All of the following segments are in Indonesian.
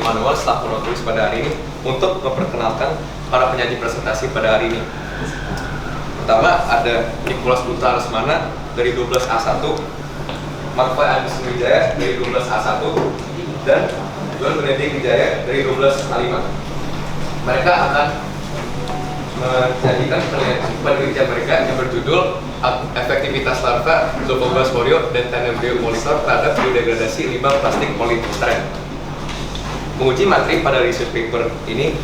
manual setelah penulis pada hari ini untuk memperkenalkan para penyaji presentasi pada hari ini. Pertama ada Nicholas Putra Lesmana dari 12A1, Marfa Agus Wijaya dari 12A1, dan John Benedict Wijaya dari 12A5. Mereka akan menyajikan penelitian mereka yang berjudul efektivitas larva Zoophobasmorio dan Tenebrio molitor terhadap biodegradasi limbah plastik polystyrene. Menguji materi pada research paper ini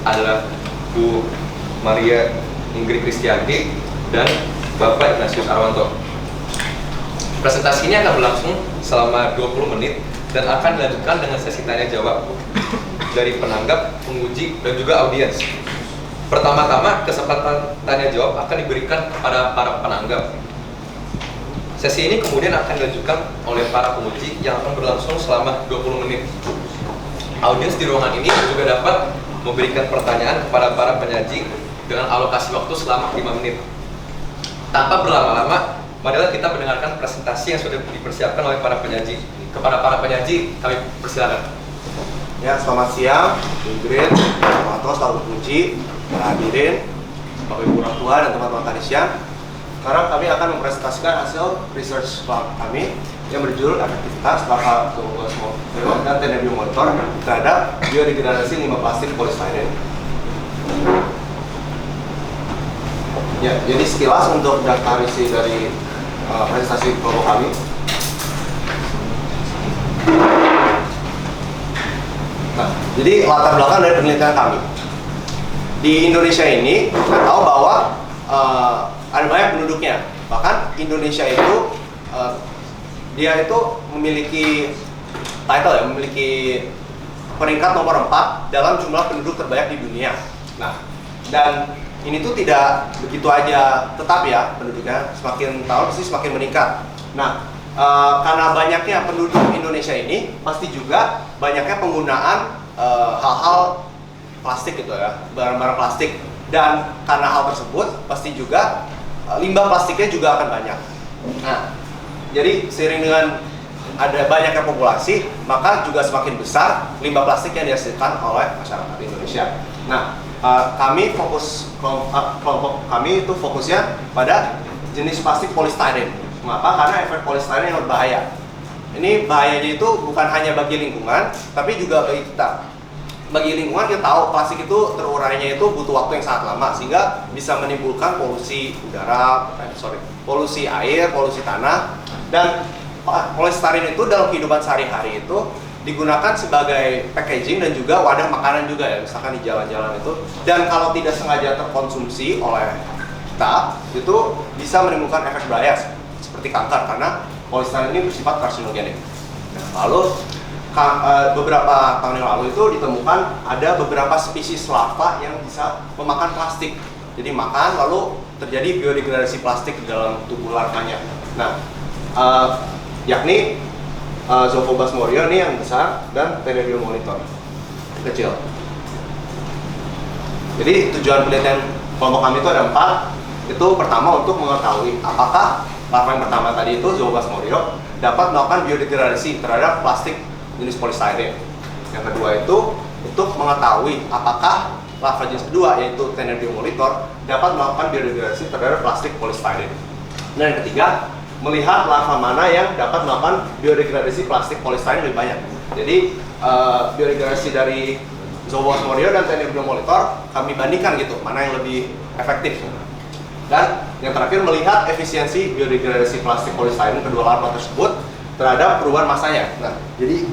adalah Bu Maria Ingrid Kristianti dan Bapak Ignatius Arwanto. Presentasi ini akan berlangsung selama 20 menit dan akan dilanjutkan dengan sesi tanya jawab dari penanggap, penguji, dan juga audiens. Pertama-tama, kesempatan tanya jawab akan diberikan kepada para penanggap. Sesi ini kemudian akan dilanjutkan oleh para penguji yang akan berlangsung selama 20 menit. Audiens di ruangan ini juga dapat memberikan pertanyaan kepada para penyaji dengan alokasi waktu selama 5 menit. Tanpa berlama-lama, marilah kita mendengarkan presentasi yang sudah dipersiapkan oleh para penyaji. Kepada para penyaji, kami persilakan. Ya, selamat siang, Ingrid, Arwanto, selaku penguji, para hadirin, Bapak Ibu orang tua dan teman-teman kanisian. Sekarang kami akan mempresentasikan hasil research kami yang berjudul efektivitas larva Zoophobasmorio dan Tenebrio molitor terhadap biodegradasi limbah plastik polystyrene. Ya, jadi sekilas untuk daftar isi dari presentasi kelompok kami. Nah, jadi latar belakang dari penelitian kami di Indonesia ini, kita tahu bahwa ada banyak penduduknya. Bahkan Indonesia itu dia itu memiliki title ya, memiliki peringkat nomor 4 dalam jumlah penduduk terbanyak di dunia. Nah, dan ini tuh tidak begitu aja tetap ya penduduknya, semakin tahun pasti semakin meningkat. Nah, karena banyaknya penduduk Indonesia ini, pasti juga banyaknya penggunaan hal-hal plastik gitu ya, barang-barang plastik. Dan karena hal tersebut, pasti juga limbah plastiknya juga akan banyak. Nah, jadi seiring dengan ada banyaknya populasi, maka juga semakin besar limbah plastik yang dihasilkan oleh masyarakat Indonesia. Nah, kami kelompok kami itu fokusnya pada jenis plastik polystyrene. Mengapa? Karena efek polystyrene yang berbahaya. Ini bahayanya itu bukan hanya bagi lingkungan, tapi juga bagi kita. Bagi lingkungan, kita tahu plastik itu terurainya itu butuh waktu yang sangat lama, sehingga bisa menimbulkan polusi udara, polusi air, polusi tanah. Dan polystyrene itu dalam kehidupan sehari-hari itu digunakan sebagai packaging dan juga wadah makanan juga ya, misalkan di jalan-jalan itu. Dan kalau tidak sengaja terkonsumsi oleh kita, itu bisa menimbulkan efek bahaya seperti kanker karena polystyrene ini bersifat karsinogenik. Nah, lalu beberapa tahun yang lalu itu ditemukan ada beberapa spesies larva yang bisa memakan plastik. Jadi makan lalu terjadi biodegradasi plastik di dalam tubuh larvanya. Nah, yakni Zoophobasmorio ini yang besar dan Tenebrio molitor kecil. Jadi tujuan penelitian kelompok kami itu ada 4. Itu pertama untuk mengetahui apakah larva yang pertama tadi itu Zoophobasmorio dapat melakukan biodegradasi terhadap plastik jenis polystyrene. Yang kedua itu untuk mengetahui apakah larva jenis kedua yaitu Tenebrio molitor dapat melakukan biodegradasi terhadap plastik polystyrene. Dan yang ketiga, melihat larva mana yang dapat melakukan biodegradasi plastik polystyrene lebih banyak. Jadi biodegradasi dari Zoophobasmorio dan Tenebrio molitor kami bandingkan gitu, mana yang lebih efektif. Dan yang terakhir melihat efisiensi biodegradasi plastik polystyrene kedua larva tersebut terhadap perubahan masanya. Nah, jadi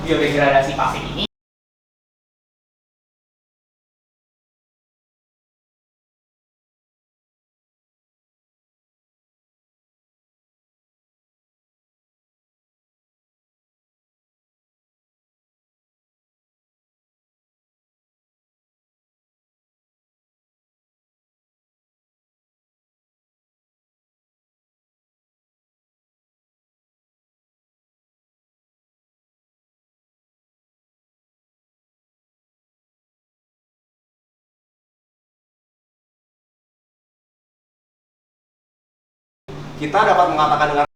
biodegradasi pasif ini kita dapat mengatakan dengan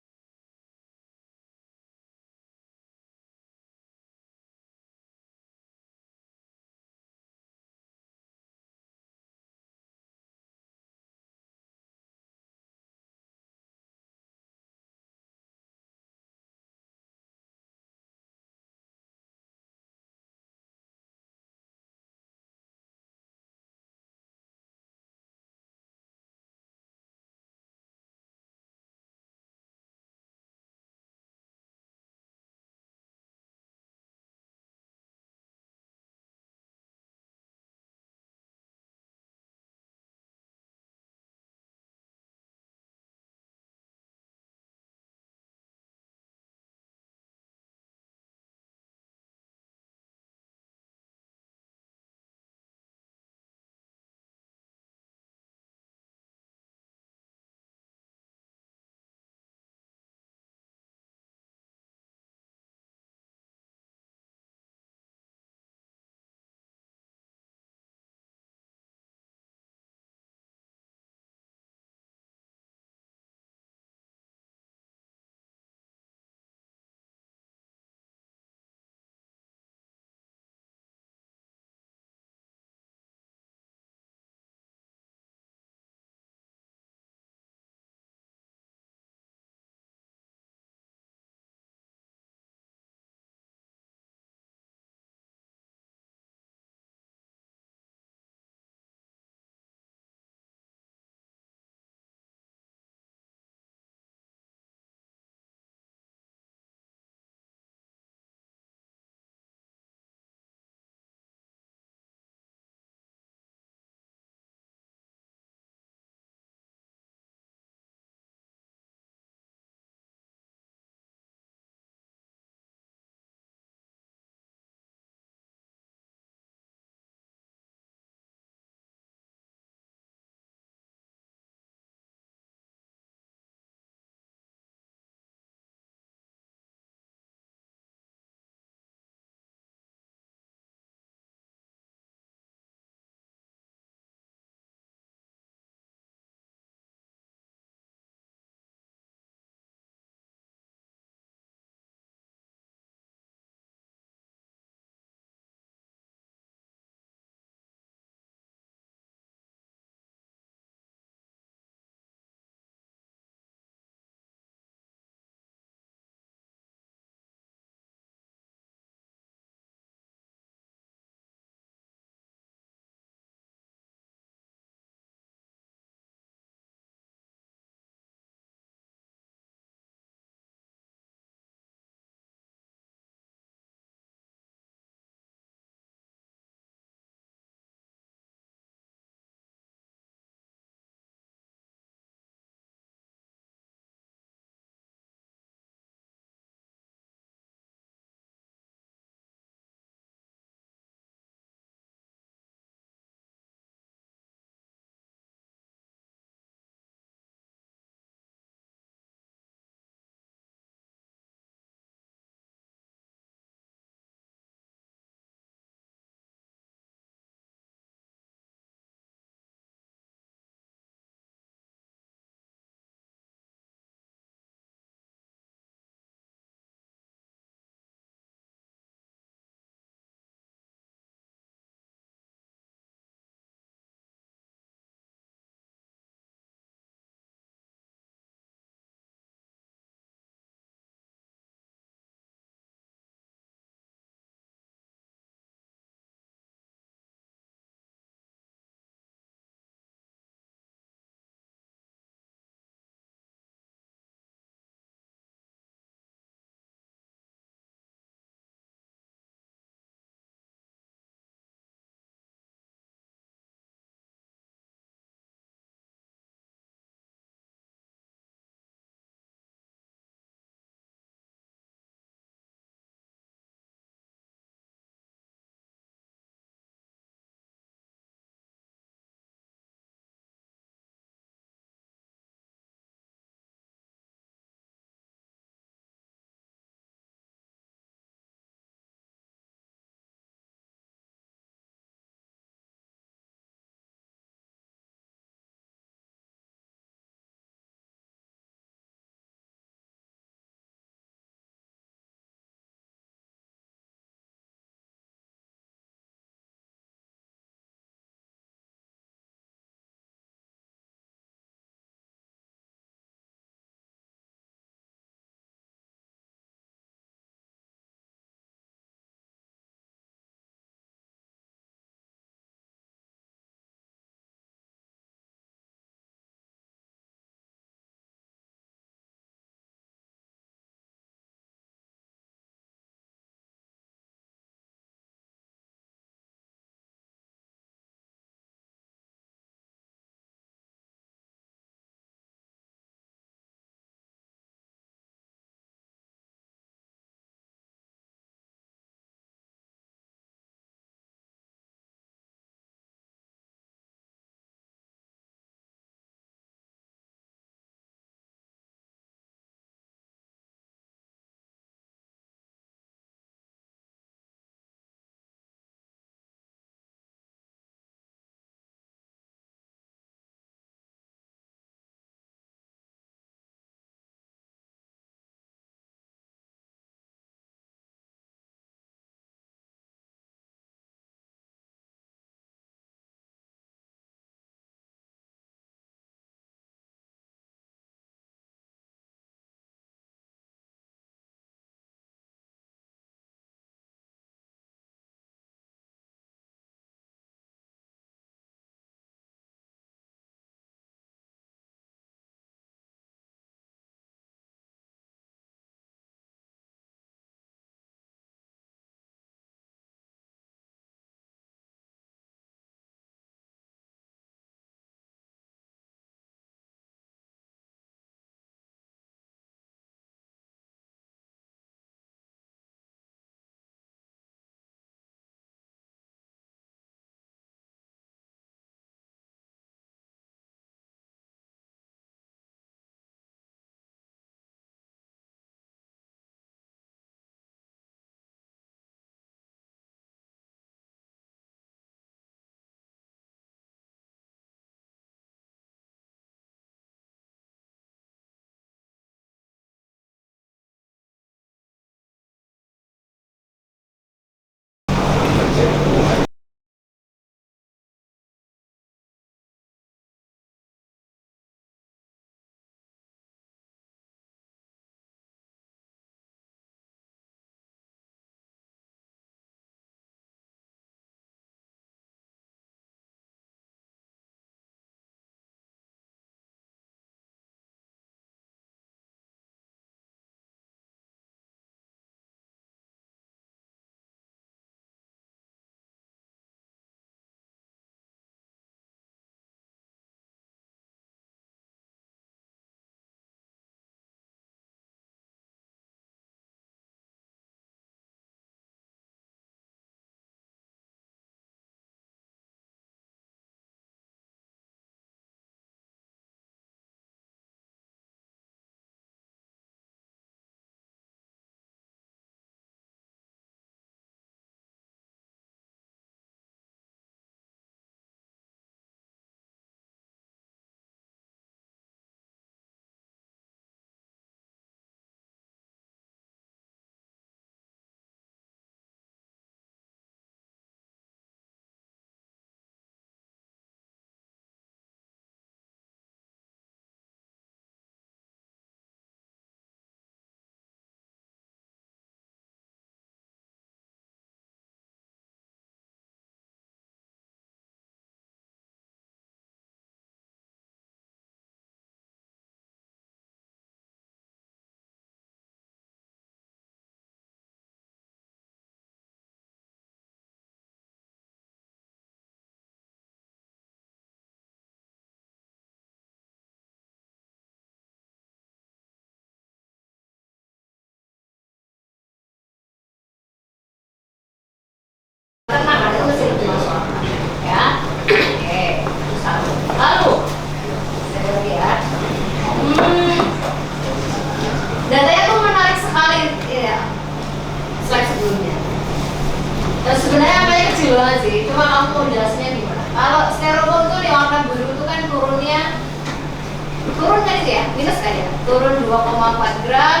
minus kan ya, turun 2,4 gram,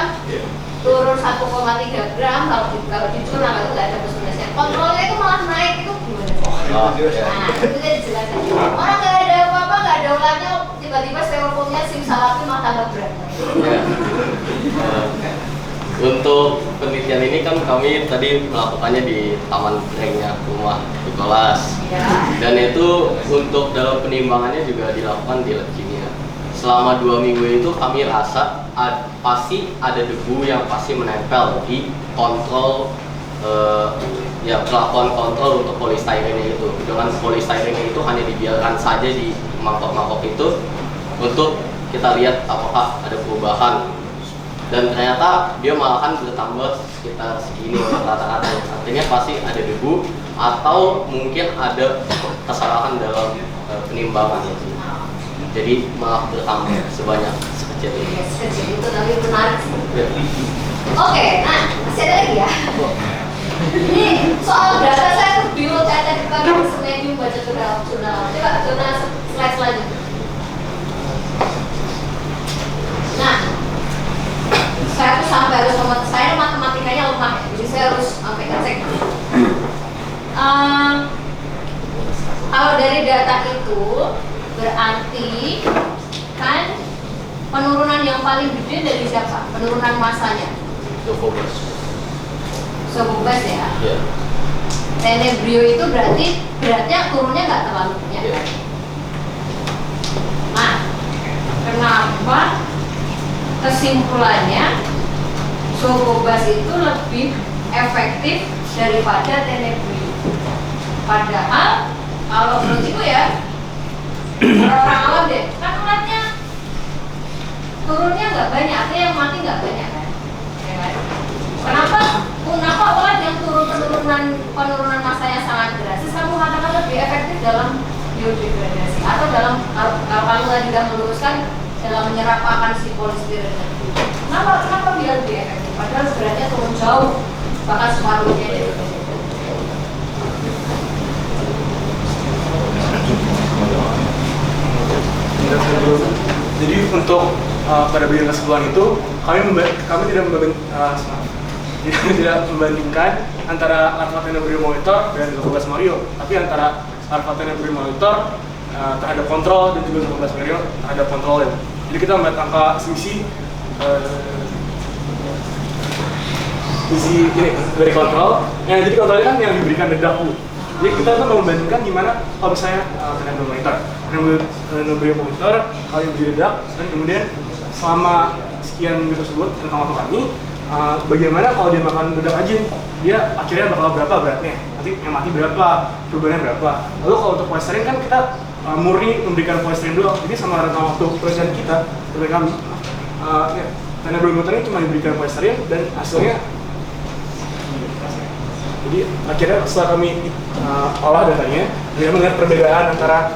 turun 1,3 gram kalau dijual itu nggak ada plus minusnya. Kontrolnya itu malah naik, itu gimana? Nah, itu jadi jelaskan. Orang nggak ada apa-apa, nggak ada ulangnya, tiba-tiba styrofoamnya simsalabim malah tambah berat. Untuk penelitian ini kan kami tadi melakukannya di taman ringnya rumah Nicholas. Dan itu untuk dalam penimbangannya juga dilakukan di lab kimia. Selama 2 minggu itu kami rasa pasti ada debu yang pasti menempel di kontrol ya kelakuan kontrol untuk polistirennya itu. Dengan polistirennya itu hanya dibiarkan saja di mangkok-mangkok itu untuk kita lihat apakah ada perubahan. Dan ternyata dia malahan bertambah sekitar segini rata-rata. Artinya pasti ada debu atau mungkin ada kesalahan dalam penimbangan. Jadi malah bertambah sebanyak sekecil ini. Sekecil itu tapi menarik. Oke, nah masih ada lagi ya. Ini soal data saya tuh bingung, saya tadi pakai semedium baca jurnal. Coba jurnal slide selanjutnya. Nah, saya tuh sampai harus saya matematikanya lemah ya, jadi saya harus sampai ngecek. Kalau dari data itu berarti kan penurunan yang paling gede dari siapa? Penurunan masanya. Sobobas ya. Yeah. Tenebrio itu berarti beratnya turunnya nggak terlalu banyak. Yeah. Nah, kenapa kesimpulannya Sobobas itu lebih efektif daripada Tenebrio? Padahal kalau menurutku ya orang awam deh, kan ulatnya turunnya nggak banyak, artinya yang mati nggak banyak kan? Ya kan? Kenapa ulat yang penurunan masanya sangat drastis kamu katakan lebih efektif dalam biodegradasi atau dalam kalau kamu tadi sudah meluruskan dalam menyerap pakan si polistiren? Kenapa dia lebih efektif? Padahal beratnya turun jauh, bahkan separuhnya dari Jadi untuk pada bagian kesimpulan itu kami tidak membandingkan antara larva Tenebrio molitor dan Zoophobas mario, tapi antara larva Tenebrio molitor terhadap kontrol dan juga Zoophobas mario terhadap kontrolnya. Jadi kita melihat angka selisih ini dari kontrol. Jadi kontrolnya kan yang diberikan dedaku. Jadi kita tuh membandingkan gimana kalau misalnya Tenebrio monitor kalau yang didedak dan kemudian selama sekian minggu tersebut tentang waktu kami bagaimana kalau dia makan dedak aja dia akhirnya bakal berapa beratnya, nanti yang mati berapa, perubahannya berapa. Lalu kalau untuk polistiren kan kita murni memberikan polistiren doang, jadi sama rentang waktu penelitian kita dari kami Tenebrio monitor ini cuma diberikan polistiren dan hasilnya. Jadi akhirnya setelah kami olah datanya, kita melihat perbedaan antara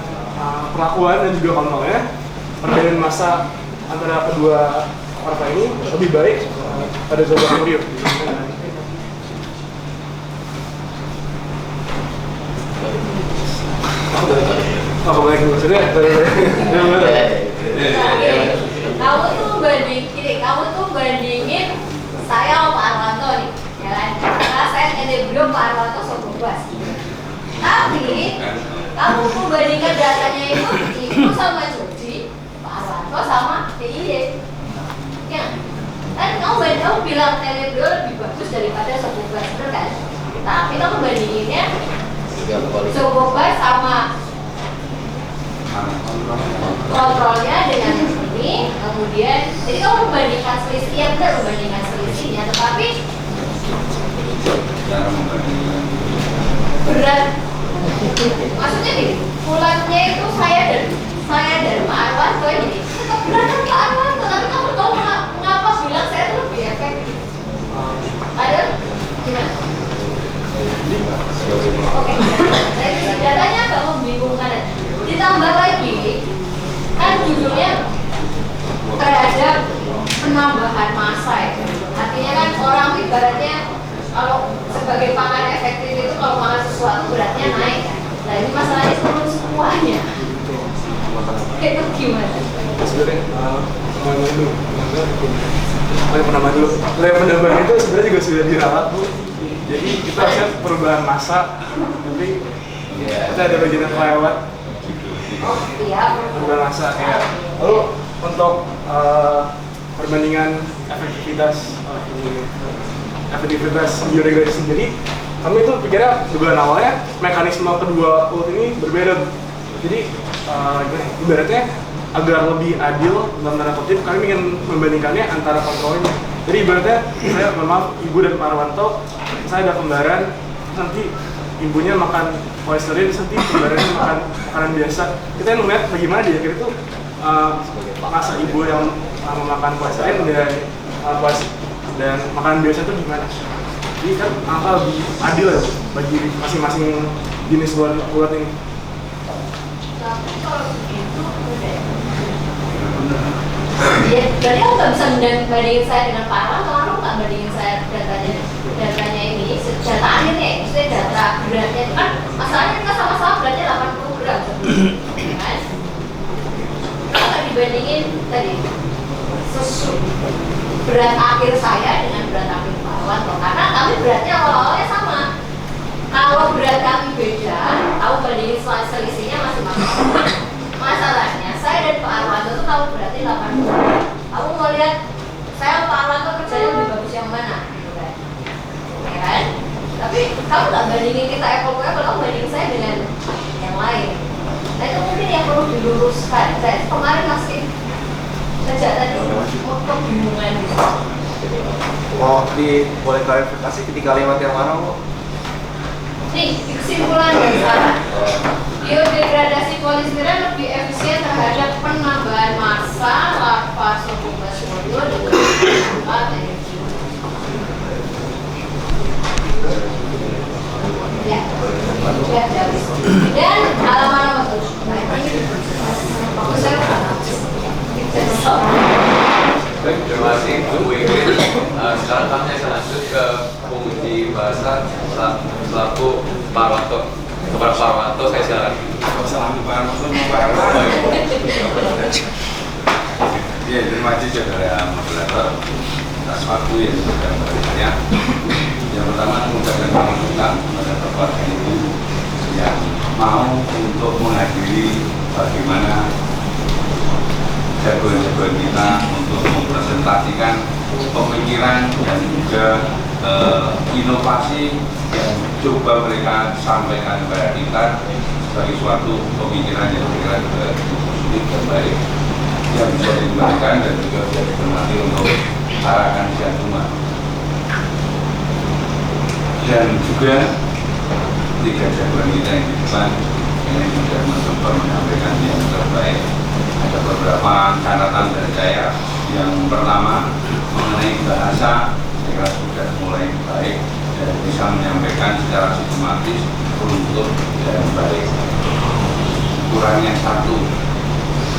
perlakuan dan juga kontrolnya. Perbedaan massa antara kedua larva ini lebih baik pada Zoophobas mario. Apa baik maksudnya? Kamu tuh bandingin saya sama Pak Arwanto nih, ya kan? Karena saya Tenebrio, Pak Arwanto Sobobas. Tapi kamu membandingkan datanya itu sama Jody, Pak Arwanto sama DIY. Ya, kan kamu bilang Tenebrio lebih bagus daripada Sobobas, bener kan? Tapi kamu bandinginnya Sobobas sama kontrolnya dengan ini, kemudian jadi kamu membandingkan selisih, ya benar membandingkan selisihnya, tetapi berat. Maksudnya gini, ulatnya itu saya dan Pak Arwanto ini tetap berat kan Pak Arwanto, tapi kamu mengapa bilang saya itu lebih efektif? Ada gimana? Oke, dari datanya agak membingungkan. Ditambah lagi, kan judulnya terhadap penambahan massa ya. Artinya kan orang ibaratnya kalau sebagai pangan efektif itu kalau makan sesuatu beratnya naik kan. Nah ini masalahnya turun semuanya. Itu gimana? Sebenarnya penambahan dulu. Lem penambahan itu sebenarnya juga sudah dirawat Bu. Jadi kita harusnya perubahan masa, tapi kita ada bagian yang kelewat. Iya. Perubahan masa ya. Lalu untuk perbandingan efektivitas biodegradasi sendiri, kami itu pikirnya dugaan awalnya mekanisme kedua ULT ini berbeda. Jadi ibaratnya agar lebih adil dalam tanda kutip, kami ingin membandingkannya antara kontrol ini. Jadi ibaratnya saya maaf Ibu dan Pak Arwanto, saya ada kembaran, nanti ibunya makan kolesterin, nanti kembarannya makan makanan biasa. Kita yang melihat bagaimana di akhir itu masa ibu yang memakan kolesterin dan makanan biasa itu gimana? Jadi kan angka lebih adil ya bagi masing-masing jenis ulat ini. Tapi kalau begitu udah. Ya, berarti aku nggak bisa bandingin saya dengan Pak Arwanto, aku nggak bandingin saya datanya ini, data akhirnya ya, maksudnya data beratnya itu kan masalahnya kita sama-sama beratnya 80 gram, kan? Kalau nggak dibandingin tadi berat akhir saya dengan berat akhir Pak Arwanto, karena kami beratnya awal-awalnya sama. Kalau berat kami beda, tahu bandingin selisihnya masing-masing. Masalahnya saya dan Pak Arwanto tuh tahu berarti 80. Aku mau lihat saya Pak Arwanto kerjanya lebih bagus yang mana, gitu kan? Ya kan? Tapi kamu nggak bandingin kita apple to apple, kamu bandingin saya dengan yang lain. Nah itu mungkin yang perlu diluruskan. Saya kemarin masih sejak tadi kebingungan gitu. Boleh klarifikasi di kalimat yang mana kok? Nih, kesimpulan dari sana. Biodegradasi polistiren lebih efisien terhadap penambahan massa larva Sophobas folio dengan menghemat energi. Ya, sudah habis. Dan halaman nomor 7. Bagus saya Baik, terima kasih Bu Ingrid. Sekarang kami akan lanjut ke penguji bahasa selaku Pak Arwanto. Kepada Pak Arwanto, saya silakan. Assalamualaikum warahmatullahi wabarakatuh. Ya, terima kasih saudara moderator atas waktu yang sudah memberikannya. Yang pertama, mengucapkan selamat kepada Bapak Ibu yang mau untuk menghadiri bagaimana jagoan-jagoan kita untuk mempresentasikan pemikiran dan juga inovasi yang coba mereka sampaikan kepada kita sebagai suatu pemikiran yang bergerak positif dan baik yang bisa dikembangkan dan juga bisa dicermati untuk para kandidat rumah. Dan juga tiga jagoan kita yang di depan ini sudah mencoba menyampaikan yang terbaik. Ada beberapa catatan dari saya. Yang pertama mengenai bahasa, saya kira sudah mulai baik dan bisa menyampaikan secara sistematis, runtut dan baik. Kurangnya satu.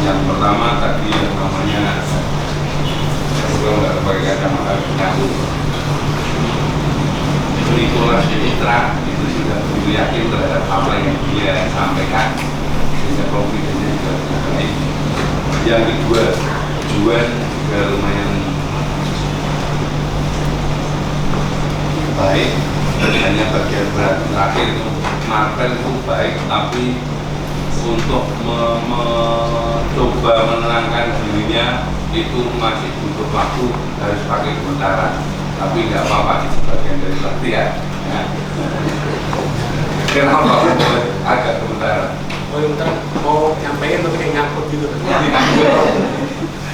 Yang pertama tadi yang namanya kalau nggak pakai kacamata nyatu. Nicholas Mitra itu sudah begitu yakin terhadap apa yang dia sampaikan sehingga confidence-nya juga baik. Yang kedua, Juan juga lumayan baik, hanya bagian berat terakhir itu Marvel itu baik, tapi untuk mencoba menenangkan dirinya itu masih butuh waktu, harus pakai gemetaran. Tapi nggak apa-apa, itu bagian dari latihan ya. Kenapa agak gemetaran? Oh bentar, mau nyampein tapi kayak nyangkut gitu.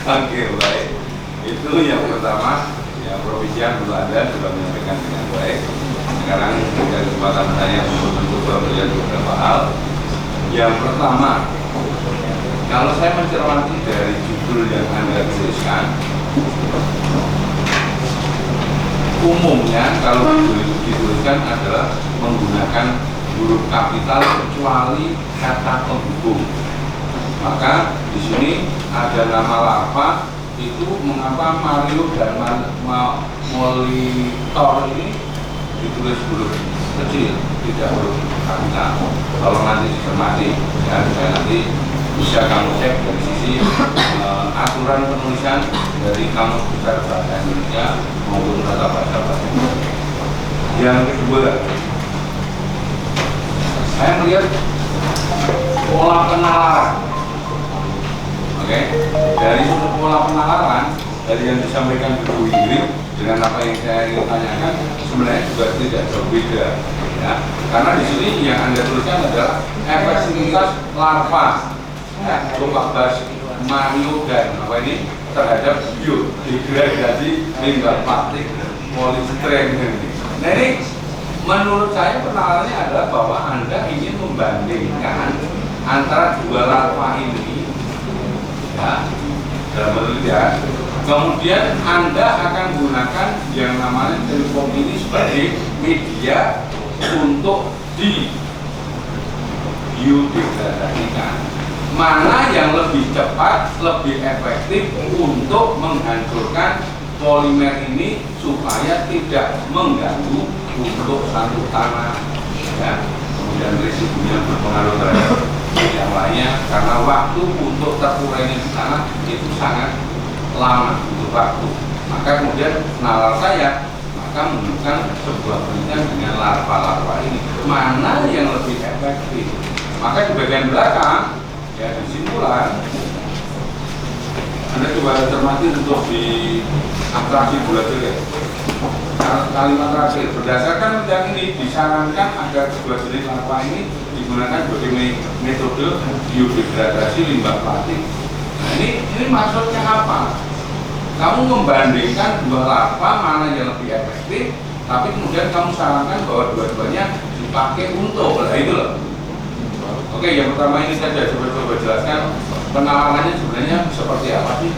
Oke, baik. Itu yang pertama, yang Provinsian dulu Anda sudah menyampaikan dengan baik. Sekarang dengan kesempatan saya untuk mencoba melihat beberapa hal. Yang pertama, kalau saya mencermati dari judul yang Anda tuliskan, umumnya kalau judul itu dituliskan adalah menggunakan huruf kapital kecuali kata penghubung. Maka di sini ada nama larva, itu mengapa Mario dan Molitor ini ditulis huruf kecil, tidak huruf kapital. Kalau nanti dicermati, ya saya nanti bisa kamu cek dari sisi aturan penulisan dari Kamus Besar Bahasa Indonesia maupun Tata Bahasa Indonesia. Yang kedua, saya melihat pola penalaran. Oke, dari sudut pola penalaran dari yang disampaikan Ibu Ingrid dengan apa yang saya ingin tanyakan sebenarnya juga tidak jauh beda, ya. Karena di sini yang Anda tuliskan adalah efektivitas larva, ya, Leucobacillus Mario dan apa ini terhadap biodegradasi limbah plastik polistiren. Nah ini menurut saya penalarannya adalah bahwa Anda ingin membandingkan antara dua larva ini, ya, dalam penelitian. Kemudian Anda akan gunakan yang namanya telepon ini sebagai media untuk di biodegradasikan. Mana yang lebih cepat, lebih efektif untuk menghancurkan polimer ini supaya tidak mengganggu untuk satu tanah, ya. Kemudian risikonya berpengaruh terhadap yang lainnya karena waktu untuk terurainya di tanah itu sangat lama untuk waktu. Maka kemudian nalar saya maka menemukan sebuah penelitian dengan larva-larva ini mana yang lebih efektif. Maka di bagian belakang, ya, kesimpulan Anda coba cermati untuk di abstraksi bulatil, ya. Kalimat terakhir, berdasarkan penelitian ini disarankan agar kedua jenis larva ini digunakan sebagai metode biodegradasi limbah plastik. Nah ini maksudnya apa? Kamu membandingkan dua larva mana yang lebih efektif, tapi kemudian kamu sarankan bahwa dua-duanya dipakai untuk, nah itu loh. Oke, yang pertama ini saya sudah coba jelaskan penalarannya sebenarnya seperti apa sih?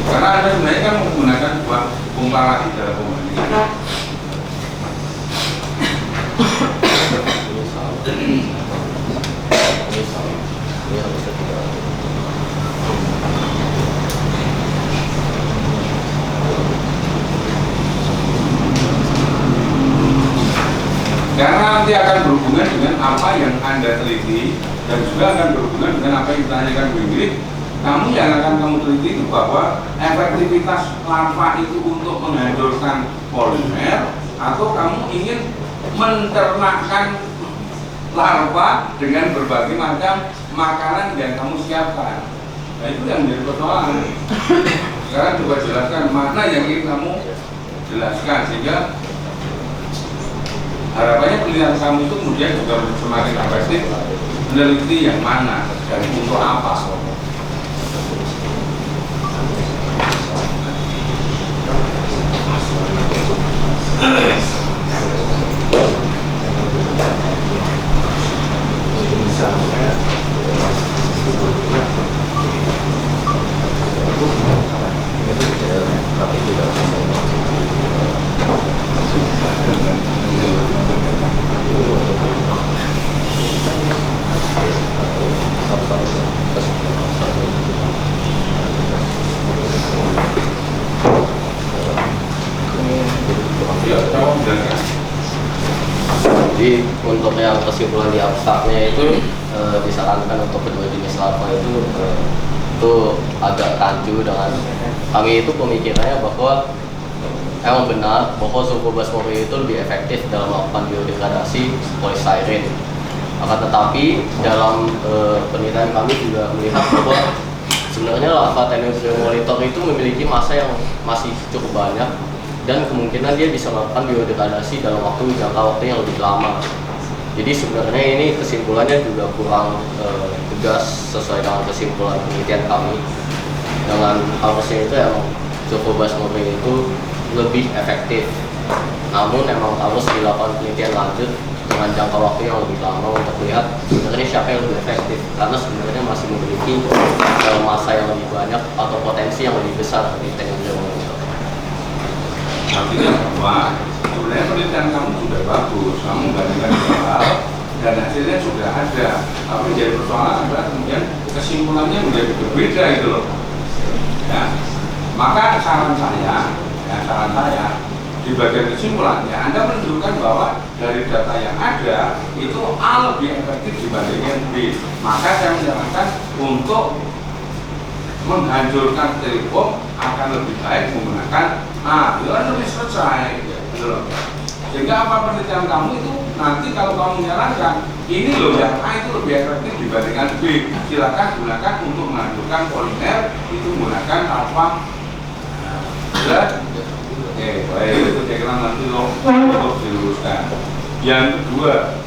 Karena Anda sebenarnya kan menggunakan sebuah komparasi dalam pembandingan. Karena nanti akan berhubungan dengan apa yang Anda teliti dan juga akan berhubungan dengan apa yang ditanyakan Bu Ingrid. Kamu yang akan kamu teliti itu bahwa efektivitas larva itu untuk menghancurkan polimer atau kamu ingin menternakkan larva dengan berbagai macam makanan yang kamu siapkan. Nah itu yang menjadi persoalan. Sekarang coba jelaskan mana yang ingin kamu jelaskan sehingga harapannya penelitian kamu itu kemudian juga semakin efektif. Meneliti yang mana dan untuk apa? Jadi untuk yang kesimpulan di abstraknya itu disarankan untuk kedua jenis larva itu agak rancu dengan kami itu pemikirannya bahwa emang benar bahwa Succubus morio itu lebih efektif dalam melakukan biodegradasi polistiren. Akan tetapi dalam penelitian kami juga melihat bahwa sebenarnya larva Tenebrio molitor itu memiliki massa yang masih cukup banyak dan kemungkinan dia bisa melakukan biodegradasi dalam jangka waktu yang lebih lama. Jadi sebenarnya ini kesimpulannya juga kurang tegas sesuai dengan kesimpulan penelitian kami. Dengan harusnya itu emang Succubus morio itu lebih efektif. Namun emang harus dilakukan penelitian lanjut dengan jangka waktu yang lebih lama untuk lihat sebenarnya siapa yang lebih efektif. Karena sebenarnya masih memiliki massa yang lebih banyak atau potensi yang lebih besar di Tenebrio molitor. Artinya bahwa sebenarnya penelitian kamu sudah bagus, kamu membandingkan dua hal dan hasilnya sudah ada. Tapi jadi persoalan adalah kemudian kesimpulannya menjadi berbeda itu loh. Ya, maka saran saya di bagian kesimpulannya Anda menunjukkan bahwa dari data yang ada itu A lebih efektif dibandingkan B. Maka saya menyarankan untuk menghancurkan telepon akan lebih baik menggunakan A. Itu kan lebih selesai. Gitu loh. Sehingga apa penelitian kamu itu nanti kalau kamu menyarankan ini loh yang A itu lebih efektif dibandingkan B, silakan gunakan untuk menghancurkan polimer itu menggunakan alfa. Oke, baik, itu saya kira nanti untuk diluruskan. Yang kedua,